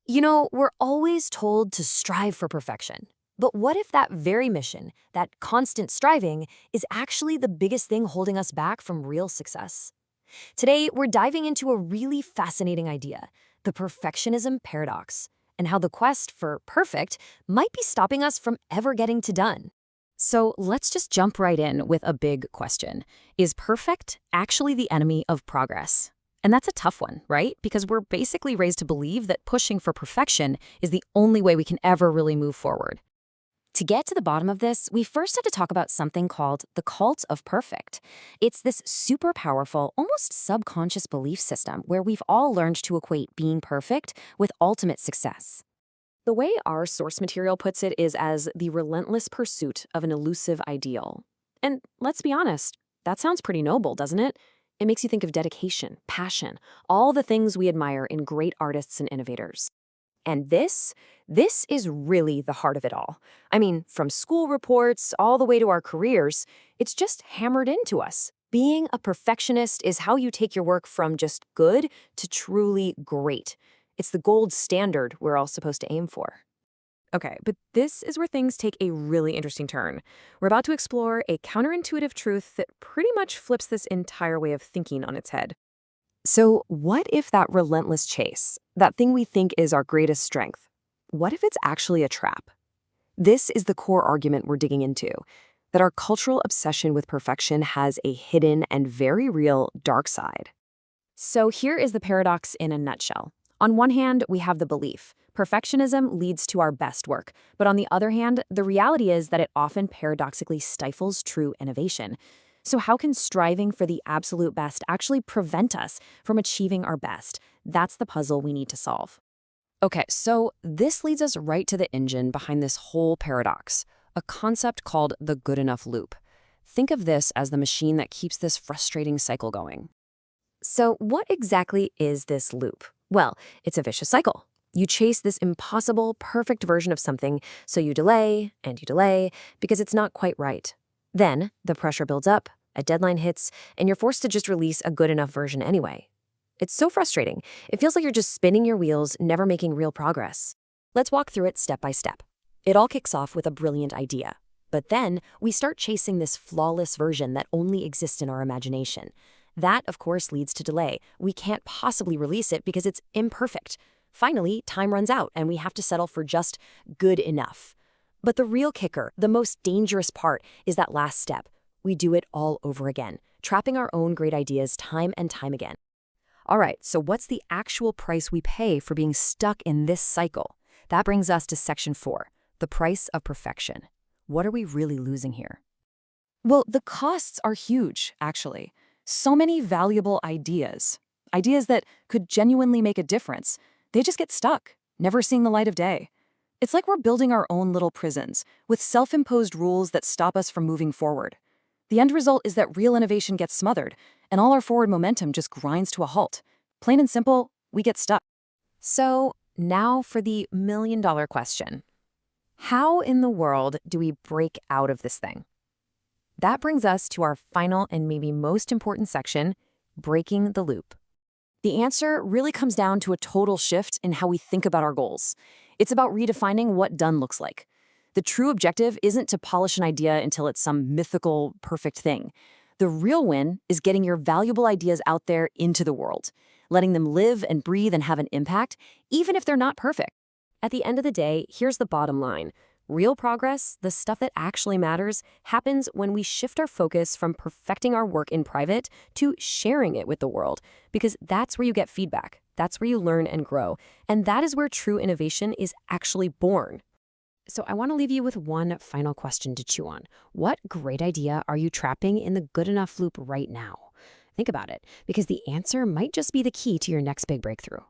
We're always told to strive for perfection. But what if that very mission, that constant striving, is actually the biggest thing holding us back from real success? Today, we're diving into a really fascinating idea, the perfectionism paradox, and how the quest for perfect might be stopping us from ever getting to done. So let's just jump right in with a big question. Is perfect actually the enemy of progress? And that's a tough one, right? Because we're basically raised to believe that pushing for perfection is the only way we can ever really move forward. To get to the bottom of this, we first had to talk about something called the cult of perfect. It's this super powerful, almost subconscious belief system where we've all learned to equate being perfect with ultimate success. The way our source material puts it is as the relentless pursuit of an elusive ideal. And let's be honest, that sounds pretty noble, doesn't it? It makes you think of dedication, passion, all the things we admire in great artists and innovators. And this is really the heart of it all. I mean, from school reports all the way to our careers, it's just hammered into us. Being a perfectionist is how you take your work from just good to truly great. It's the gold standard we're all supposed to aim for. Okay, but this is where things take a really interesting turn. We're about to explore a counterintuitive truth that pretty much flips this entire way of thinking on its head. So, what if that relentless chase, that thing we think is our greatest strength, what if it's actually a trap? This is the core argument we're digging into, that our cultural obsession with perfection has a hidden and very real dark side. So here is the paradox in a nutshell. On one hand, we have the belief perfectionism leads to our best work, but on the other hand, the reality is that it often paradoxically stifles true innovation. So how can striving for the absolute best actually prevent us from achieving our best? That's the puzzle we need to solve. Okay, so this leads us right to the engine behind this whole paradox, a concept called the good enough loop. Think of this as the machine that keeps this frustrating cycle going. So what exactly is this loop? Well, it's a vicious cycle. You chase this impossible, perfect version of something, so you delay and you delay because it's not quite right. Then the pressure builds up, a deadline hits, and you're forced to just release a good enough version anyway. It's so frustrating. It feels like you're just spinning your wheels, never making real progress. Let's walk through it step by step. It all kicks off with a brilliant idea. But then we start chasing this flawless version that only exists in our imagination. That, of course, leads to delay. We can't possibly release it because it's imperfect. Finally, time runs out and we have to settle for just good enough. But the real kicker, the most dangerous part, is that last step. We do it all over again, trapping our own great ideas time and time again. All right, so what's the actual price we pay for being stuck in this cycle? That brings us to section 4, the price of perfection. What are we really losing here? Well, the costs are huge, actually. So many valuable ideas that could genuinely make a difference, they just get stuck, never seeing the light of day. It's like we're building our own little prisons with self-imposed rules that stop us from moving forward. The end result is that real innovation gets smothered, and all our forward momentum just grinds to a halt. Plain and simple, we get stuck. So now for the million-dollar question. How in the world do we break out of this thing? That brings us to our final and maybe most important section, breaking the loop. The answer really comes down to a total shift in how we think about our goals. It's about redefining what done looks like. The true objective isn't to polish an idea until it's some mythical, perfect thing. The real win is getting your valuable ideas out there into the world, letting them live and breathe and have an impact, even if they're not perfect. At the end of the day, here's the bottom line. Real progress, the stuff that actually matters, happens when we shift our focus from perfecting our work in private to sharing it with the world, because that's where you get feedback, that's where you learn and grow, and that is where true innovation is actually born. So I want to leave you with one final question to chew on. What great idea are you trapping in the good enough loop right now? Think about it, because the answer might just be the key to your next big breakthrough.